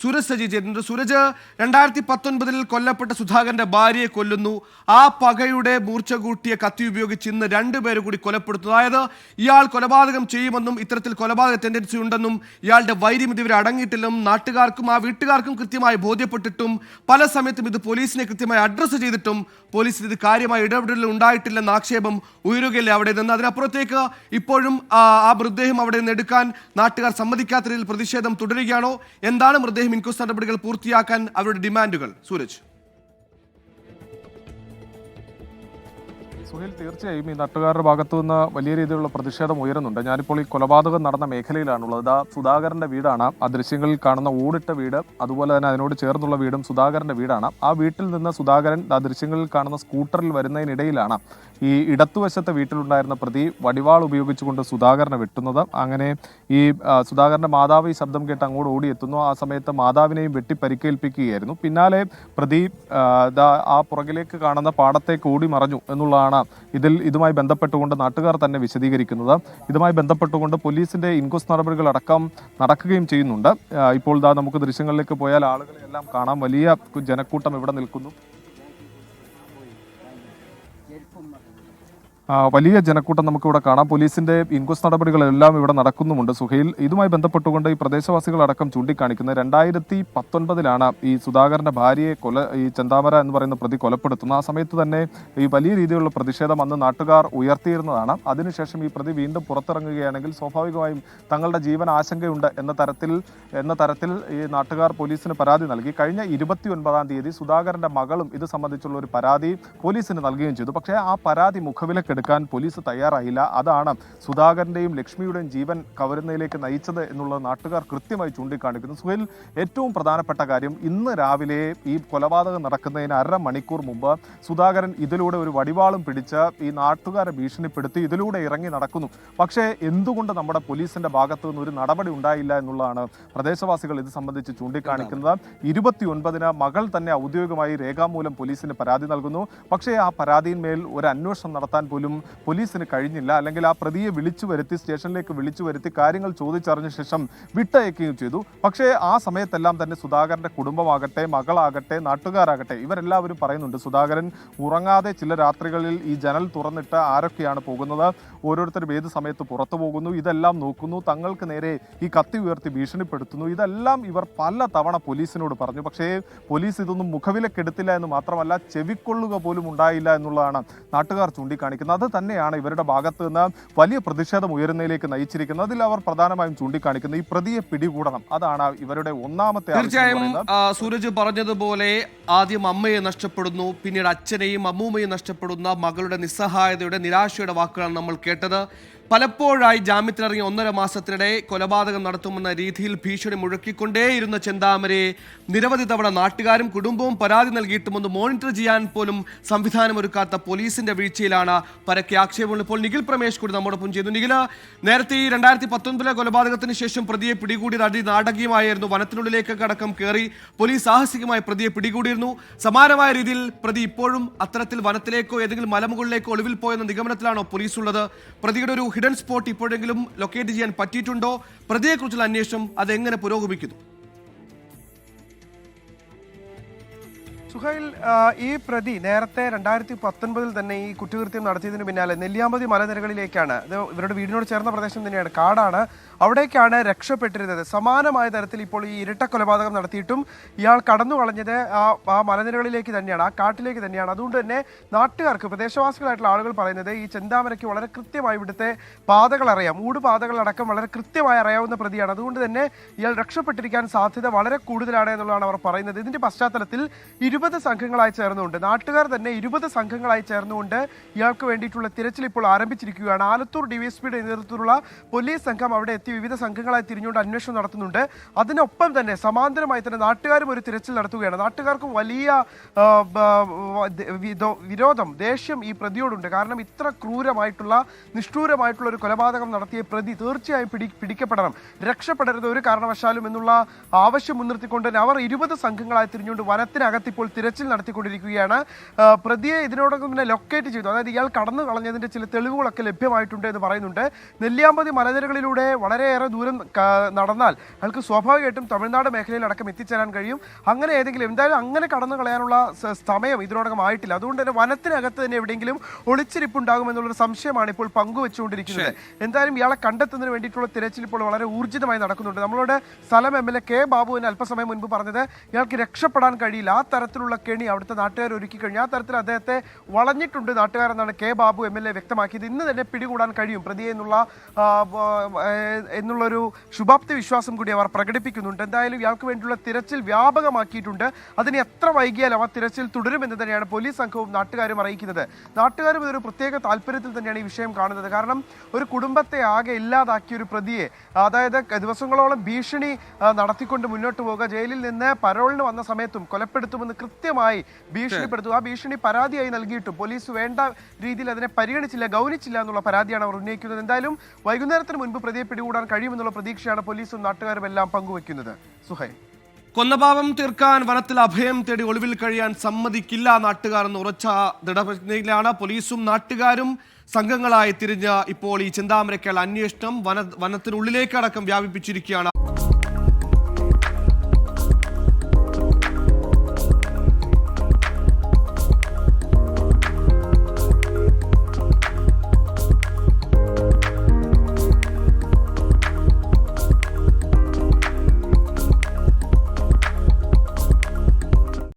സൂരജ് സജി ചേരുന്നുണ്ട്. സൂരജ്, 2019 കൊല്ലപ്പെട്ട സുധാകരന്റെ ഭാര്യയെ കൊല്ലുന്നു. ആ പകയുടെ മൂർച്ച കൂട്ടിയ കത്തി ഉപയോഗിച്ച് ഇന്ന് രണ്ടുപേരെ കൂടി കൊലപ്പെടുത്തുന്നു. അതായത് ഇയാൾ കൊലപാതകം ചെയ്യുമെന്നും ഇത്തരത്തിൽ കൊലപാതക ടെൻഡൻസി ഉണ്ടെന്നും ഇയാളുടെ വൈര്യം ഇതുവരെ അടങ്ങിയിട്ടില്ലെന്നും നാട്ടുകാർക്കും ആ വീട്ടുകാർക്കും കൃത്യമായി ബോധ്യപ്പെട്ടിട്ടും പല സമയത്തും ഇത് പോലീസിനെ കൃത്യമായി അഡ്രസ്സ് ചെയ്തിട്ടും പോലീസിന് ഇത് കാര്യമായ ഇടപെടൽ ഉണ്ടായിട്ടില്ലെന്ന ആക്ഷേപം ഉയരുകയല്ലേ അവിടെ നിന്ന്. അതിനപ്പുറത്തേക്ക് ഇപ്പോഴും ആ മൃതദേഹം അവിടെ നിന്ന് എടുക്കാൻ നാട്ടുകാർ സമ്മതിക്കാത്ത രീതിയിൽ പ്രതിഷേധം തുടരുകയാണോ? എന്താണ് മൃതദേഹം ഇൻക്വസ്റ്റ് നടപടികൾ പൂർത്തിയാക്കാൻ അവരുടെ ഡിമാൻഡുകൾ? സൂരജ്. സുഹേൽ, തീർച്ചയായും ഈ നാട്ടുകാരുടെ ഭാഗത്തു നിന്ന് വലിയ രീതിയിലുള്ള പ്രതിഷേധം ഉയരുന്നുണ്ട്. ഞാനിപ്പോൾ ഈ കൊലപാതകം നടന്ന മേഖലയിലാണുള്ളത്. സുധാകരന്റെ വീടാണ്. ആ ദൃശ്യങ്ങളിൽ കാണുന്ന ഓടിട്ട വീട്, അതുപോലെ തന്നെ അതിനോട് ചേർന്നുള്ള വീടും സുധാകരന്റെ വീടാണ്. ആ വീട്ടിൽ നിന്ന് സുധാകരൻ ആ ദൃശ്യങ്ങളിൽ കാണുന്ന സ്കൂട്ടറിൽ വരുന്നതിനിടയിലാണ് ഈ ഇടത്തുവശത്തെ വീട്ടിലുണ്ടായിരുന്ന പ്രതി വടിവാൾ ഉപയോഗിച്ചുകൊണ്ട് സുധാകരനെ വെട്ടുന്നത്. അങ്ങനെ ഈ സുധാകരന്റെ മാതാവ് ഈ ശബ്ദം കേട്ട് അങ്ങോട്ട് ഓടിയെത്തുന്നു. ആ സമയത്ത് മാതാവിനെയും വെട്ടി പരിക്കേൽപ്പിക്കുകയായിരുന്നു. പിന്നാലെ പ്രതി ആ പുറകിലേക്ക് കാണുന്ന പാടത്തേക്ക് ഓടി മറഞ്ഞു എന്നുള്ളതാണ് ഇതുമായി ബന്ധപ്പെട്ടുകൊണ്ട് നാട്ടുകാർ തന്നെ വിശദീകരിക്കുന്നത്. ഇതുമായി ബന്ധപ്പെട്ടുകൊണ്ട് പോലീസിന്റെ ഇൻക്വസ്റ്റ് നടപടികൾ അടക്കം നടക്കുകയും ചെയ്യുന്നുണ്ട്. ഇപ്പോൾ നമുക്ക് ദൃശ്യങ്ങളിലേക്ക് പോയാൽ ആളുകളെ എല്ലാം കാണാം. വലിയ ജനക്കൂട്ടം ഇവിടെ നിൽക്കുന്നു. വലിയ ജനക്കൂട്ടം നമുക്കിവിടെ കാണാം. പോലീസിന്റെ ഇൻക്വസ്റ്റ് നടപടികളെല്ലാം ഇവിടെ നടക്കുന്നുമുണ്ട്. സുഹൈൽ, ഇതുമായി ബന്ധപ്പെട്ടുകൊണ്ട് ഈ പ്രദേശവാസികളടക്കം ചൂണ്ടിക്കാണിക്കുന്നത് 2019 ഈ സുധാകരന്റെ ഭാര്യയെ ഈ ചെന്താമര എന്ന് പറയുന്ന പ്രതി കൊലപ്പെടുത്തുന്നു. ആ സമയത്ത് തന്നെ ഈ വലിയ രീതിയിലുള്ള പ്രതിഷേധം അന്ന് നാട്ടുകാർ ഉയർത്തിയിരുന്നതാണ്. അതിനുശേഷം ഈ പ്രതി വീണ്ടും പുറത്തിറങ്ങുകയാണെങ്കിൽ സ്വാഭാവികമായും തങ്ങളുടെ ജീവൻ ആശങ്കയുണ്ട് എന്ന തരത്തിൽ ഈ നാട്ടുകാർ പോലീസിന് പരാതി നൽകി. കഴിഞ്ഞ 29-ാം തീയതി സുധാകരന്റെ മകളും ഇത് സംബന്ധിച്ചുള്ള ഒരു പരാതി പോലീസിന് നൽകുകയും ചെയ്തു. പക്ഷേ ആ പരാതി മുഖവിലക്കെടുക്കാൻ പോലീസ് തയ്യാറായില്ല. അതാണ് സുധാകരന്റെയും ലക്ഷ്മിയുടെയും ജീവൻ കവരുന്നതിലേക്ക് നയിച്ചത് എന്നുള്ളത് നാട്ടുകാർ കൃത്യമായി ചൂണ്ടിക്കാണിക്കുന്നു. സുഹേൽ, ഏറ്റവും പ്രധാനപ്പെട്ട കാര്യം, ഇന്ന് രാവിലെ ഈ കൊലപാതകം നടക്കുന്നതിന് 1/2 മണിക്കൂർ മുമ്പ് സുധാകരൻ ഇതിലൂടെ ഒരു വടിവാളും പിടിച്ച് ഈ നാട്ടുകാരെ ഭീഷണിപ്പെടുത്തി ഇതിലൂടെ ഇറങ്ങി നടക്കുന്നു. പക്ഷേ എന്തുകൊണ്ട് നമ്മുടെ പോലീസിന്റെ ഭാഗത്തു നിന്ന് ഒരു നടപടി ഉണ്ടായില്ല എന്നുള്ളതാണ് പ്രദേശവാസികൾ ഇത് സംബന്ധിച്ച് ചൂണ്ടിക്കാണിക്കുന്നത്. 29-ന് മകൾ തന്നെ ഔദ്യോഗികമായി രേഖാമൂലം പോലീസിന് പരാതി നൽകുന്നു. പക്ഷേ ആ പരാതിയിന്മേൽ ഒരു അന്വേഷണം നടത്താൻ പോലും പോലീസിന് കഴിഞ്ഞില്ല. അല്ലെങ്കിൽ ആ പ്രതിയെ സ്റ്റേഷനിലേക്ക് വിളിച്ചു വരുത്തി കാര്യങ്ങൾ ചോദിച്ചറിഞ്ഞ ശേഷം വിട്ടയക്കുകയും ചെയ്തു. പക്ഷേ ആ സമയത്തെല്ലാം തന്നെ സുധാകരന്റെ കുടുംബമാകട്ടെ, മകളാകട്ടെ, നാട്ടുകാരാകട്ടെ, ഇവരെല്ലാവരും പറയുന്നുണ്ട് സുധാകരൻ ഉറങ്ങാതെ ചില രാത്രികളിൽ ഈ ജനൽ തുറന്നിട്ട് ആരൊക്കെയാണ് പോകുന്നത്, ഓരോരുത്തരും ഏത് സമയത്ത് പുറത്തു പോകുന്നു, ഇതെല്ലാം നോക്കുന്നു, തങ്ങൾക്ക് നേരെ ഈ കത്തി ഉയർത്തി ഭീഷണിപ്പെടുത്തുന്നു. ഇതെല്ലാം ഇവർ പല തവണ പോലീസിനോട് പറഞ്ഞു. പക്ഷേ പോലീസ് ഇതൊന്നും മുഖവിലക്കെടുത്തില്ല എന്ന് മാത്രമല്ല ചെവിക്കൊള്ളുക പോലും ഉണ്ടായില്ല എന്നുള്ളതാണ് നാട്ടുകാർ ചൂണ്ടിക്കാണിക്കുന്നത്. അത് തന്നെയാണ് ഇവരുടെ ഭാഗത്ത് നിന്ന് വലിയ പ്രതിഷേധം ഉയരുന്നതിലേക്ക് നയിച്ചിരിക്കുന്നത്. അതിൽ അവർ പ്രധാനമായും ചൂണ്ടിക്കാണിക്കുന്നത് ഈ പ്രതിയെ പിടികൂടണം. അതാണ് ഇവരുടെ ഒന്നാമത്തെ. തീർച്ചയായും സൂരജ് പറഞ്ഞതുപോലെ ആദ്യം അമ്മയെ നഷ്ടപ്പെടുന്നു, പിന്നീട് അച്ഛനെയും അമ്മൂമ്മയും നഷ്ടപ്പെടുന്ന മകളുടെ നിസ്സഹായതയുടെ, നിരാശയുടെ വാക്കുകളാണ് നമ്മൾ കേട്ടത്. പലപ്പോഴായി ജാമ്യത്തിലിറങ്ങിയ 1.5 മാസത്തിനിടെ കൊലപാതകം നടത്തുമെന്ന രീതിയിൽ ഭീഷണി മുഴക്കിക്കൊണ്ടേയിരുന്ന ചെന്താമരയെ നിരവധി തവണ നാട്ടുകാരും കുടുംബവും പരാതി നൽകിയിട്ടും ഒന്ന് മോണിറ്റർ ചെയ്യാൻ പോലും സംവിധാനമൊരുക്കാത്ത പോലീസിന്റെ വീഴ്ചയിലാണ് പരക്കെ ആക്ഷേപങ്ങൾ. ഇപ്പോൾ നിഖിൽ പ്രമേഷ് കൂടി നമ്മോടൊപ്പം ചെയ്തു. നിഖിൽ, നേരത്തെ ഈ 2019 കൊലപാതകത്തിന് ശേഷം പ്രതിയെ പിടികൂടിയത് അതിനാടകീയമായിരുന്നു. വനത്തിനുള്ളിലേക്കൊക്കെ അടക്കം കയറി പോലീസ് സാഹസികമായി പ്രതിയെ പിടികൂടിയിരുന്നു. സമാനമായ രീതിയിൽ പ്രതി ഇപ്പോഴും അത്തരത്തിൽ വനത്തിലേക്കോ ഏതെങ്കിലും മലമുകളിലേക്കോ ഒളിവിൽ പോയെന്ന നിഗമനത്തിലാണോ പോലീസ് ഉള്ളത്? പ്രതിയുടെ ഒരു ഹിഡൻ സ്പോട്ട് ഇപ്പോഴെങ്കിലും ലൊക്കേറ്റ് ചെയ്യാൻ പറ്റിയിട്ടുണ്ടോ? പ്രതിയെക്കുറിച്ചുള്ള അന്വേഷണം അതെങ്ങനെ പുരോഗമിക്കുന്നു? സുഹൈൽ, ഈ പ്രതി നേരത്തെ 2019 തന്നെ ഈ കുറ്റകൃത്യം നടത്തിയതിന് പിന്നാലെ നെല്ലിയാമ്പതി മലനിരകളിലേക്കാണ്, ഇവരുടെ വീടിനോട് ചേർന്ന പ്രദേശം തന്നെയാണ്, കാടാണ്, അവിടേക്കാണ് രക്ഷപ്പെട്ടിരുന്നത്. സമാനമായ തരത്തിൽ ഇപ്പോൾ ഈ ഇരട്ട കൊലപാതകം നടത്തിയിട്ടും ഇയാൾ കടന്നു കളഞ്ഞത് ആ മലനിരകളിലേക്ക് തന്നെയാണ്, ആ കാട്ടിലേക്ക് തന്നെയാണ്. അതുകൊണ്ട് തന്നെ നാട്ടുകാർക്ക്, പ്രദേശവാസികളായിട്ടുള്ള ആളുകൾ പറയുന്നത് ഈ ചെന്താമരയ്ക്ക് വളരെ കൃത്യമായി ഇവിടുത്തെ പാതകൾ അറിയാം, ഊടുപാതകളടക്കം വളരെ കൃത്യമായി അറിയാവുന്ന പ്രതിയാണ്. അതുകൊണ്ട് തന്നെ ഇയാൾ രക്ഷപ്പെട്ടിരിക്കാൻ സാധ്യത വളരെ കൂടുതലാണ് എന്നുള്ളതാണ് അവർ പറയുന്നത്. ഇതിന്റെ പശ്ചാത്തലത്തിൽ 20 സംഘങ്ങളായി ചേർന്നുകൊണ്ട്, നാട്ടുകാർ തന്നെ 20 സംഘങ്ങളായി ചേർന്നുകൊണ്ട് ഇയാൾക്ക് വേണ്ടിയിട്ടുള്ള തിരച്ചിൽ ഇപ്പോൾ ആരംഭിച്ചിരിക്കുകയാണ്. ആലത്തൂർ ഡിവൈഎസ്പിയുടെ നേതൃത്വത്തിലുള്ള പോലീസ് സംഘം അവിടെ എത്തി വിവിധ സംഘങ്ങളായി തിരിഞ്ഞുകൊണ്ട് അന്വേഷണം നടത്തുന്നുണ്ട്. അതിനൊപ്പം തന്നെ സമാന്തരമായി തന്നെ നാട്ടുകാരും ഒരു തിരച്ചിൽ നടത്തുകയാണ്. നാട്ടുകാർക്ക് വലിയ വിരോധം, ദേഷ്യം ഈ പ്രതിയോടുണ്ട്. കാരണം ഇത്ര ക്രൂരമായിട്ടുള്ള, നിഷ്ഠൂരമായിട്ടുള്ള ഒരു കൊലപാതകം നടത്തിയ പ്രതി തീർച്ചയായും പിടിക്കപ്പെടണം, രക്ഷപ്പെടരുത് ഒരു കാരണവശാലും എന്നുള്ള ആവശ്യം മുൻനിർത്തിക്കൊണ്ട് അവർ 20 സംഘങ്ങളായി തിരിഞ്ഞുകൊണ്ട് വനത്തിനകത്ത് ഇപ്പോൾ തിരച്ചിൽ നടത്തിക്കൊണ്ടിരിക്കുകയാണ്. പ്രതിയെ ഇതിനോടൊപ്പം തന്നെ ലൊക്കേറ്റ് ചെയ്തു, അതായത് ഇയാൾ കടന്നു കളഞ്ഞതിന്റെ ചില തെളിവുകളൊക്കെ ലഭ്യമായിട്ടുണ്ട് എന്ന് പറയുന്നുണ്ട്. നെല്ലിയാമ്പതി മലനിരകളിലൂടെ വളരെയേറെ ദൂരം നടന്നാൽ അയാൾക്ക് സ്വാഭാവികമായിട്ടും തമിഴ്നാട് മേഖലയിൽ അടക്കം എത്തിച്ചേരാൻ കഴിയും. അങ്ങനെ എന്തായാലും അങ്ങനെ കടന്നു കളയാനുള്ള സമയം ഇതിനോടകം ആയിട്ടില്ല. അതുകൊണ്ട് തന്നെ വനത്തിനകത്ത് തന്നെ എവിടെയെങ്കിലും ഒളിച്ചിരിപ്പുണ്ടാകുമെന്നുള്ളൊരു സംശയമാണ് ഇപ്പോൾ പങ്കുവെച്ചുകൊണ്ടിരിക്കുന്നത്. എന്തായാലും ഇയാളെ കണ്ടെത്തുന്നതിന് വേണ്ടിയിട്ടുള്ള തിരച്ചിൽ ഇപ്പോൾ വളരെ ഊർജിതമായി നടക്കുന്നുണ്ട്. നമ്മളോട് സ്ഥലം MLA കെ ബാബുവിന് അല്പസമയം മുൻപ് പറഞ്ഞത് ഇയാൾക്ക് രക്ഷപ്പെടാൻ കഴിയില്ല, ആ തരത്തിലുള്ള കെണി അവിടുത്തെ നാട്ടുകാർ ഒരുക്കി കഴിഞ്ഞു, ആ തരത്തിൽ അദ്ദേഹത്തെ വളഞ്ഞിട്ടുണ്ട് നാട്ടുകാരെന്നാണ് കെ ബാബു MLA വ്യക്തമാക്കിയത്. ഇന്ന് തന്നെ പിടികൂടാൻ കഴിയും പ്രതിയെ എന്നുള്ളൊരു ശുഭാപ്തി വിശ്വാസം കൂടി അവർ പ്രകടിപ്പിക്കുന്നുണ്ട്. എന്തായാലും ഇയാൾക്ക് വേണ്ടിയുള്ള തിരച്ചിൽ വ്യാപകമാക്കിയിട്ടുണ്ട്. അതിന് എത്ര വൈകിയാലും ആ തിരച്ചിൽ തുടരുമെന്ന് തന്നെയാണ് പോലീസ് സംഘവും നാട്ടുകാരും അറിയിക്കുന്നത്. നാട്ടുകാരും ഇതൊരു പ്രത്യേക താല്പര്യത്തിൽ തന്നെയാണ് ഈ വിഷയം കാണുന്നത്. കാരണം ഒരു കുടുംബത്തെ ആകെ ഇല്ലാതാക്കിയ ഒരു പ്രതിയെ, അതായത് ദിവസങ്ങളോളം ഭീഷണി നടത്തിക്കൊണ്ട് മുന്നോട്ട് പോകുക, ജയിലിൽ നിന്ന് പരോളിന് വന്ന സമയത്തും കൊലപ്പെടുത്തുമെന്ന് കൃത്യമായി ഭീഷണിപ്പെടുത്തുക, ആ ഭീഷണി പരാതിയായി നൽകിയിട്ടും പോലീസ് വേണ്ട രീതിയിൽ അതിനെ പരിഗണിച്ചില്ല, ഗൗനിച്ചില്ല എന്നുള്ള പരാതിയാണ് അവർ ഉന്നയിക്കുന്നത്. എന്തായാലും വൈകുന്നേരത്തിന് മുൻപ് പ്രതിയെ പിടികൂടാൻ കഴിയുമെന്നുള്ള പ്രതീക്ഷയാണ് പോലീസും നാട്ടുകാരും എല്ലാം പങ്കുവെക്കുന്നത്. സുഹൈൽ, കൊന്നപാപം തീർക്കാൻ വനത്തിൽ അഭയം തേടി ഒളിവിൽ കഴിയാൻ സമ്മതിക്കില്ല നാട്ടുകാർ എന്ന് ഉറച്ച ദൃഢപ്രതിജ്ഞയിലാണ് പോലീസും നാട്ടുകാരും സംഘങ്ങളായി തിരിഞ്ഞ് ഇപ്പോൾ ഈ ചെന്താമരയ്ക്കുള്ള അന്വേഷണം വനത്തിനുള്ളിലേക്കടക്കം വ്യാപിപ്പിച്ചിരിക്കുകയാണ്.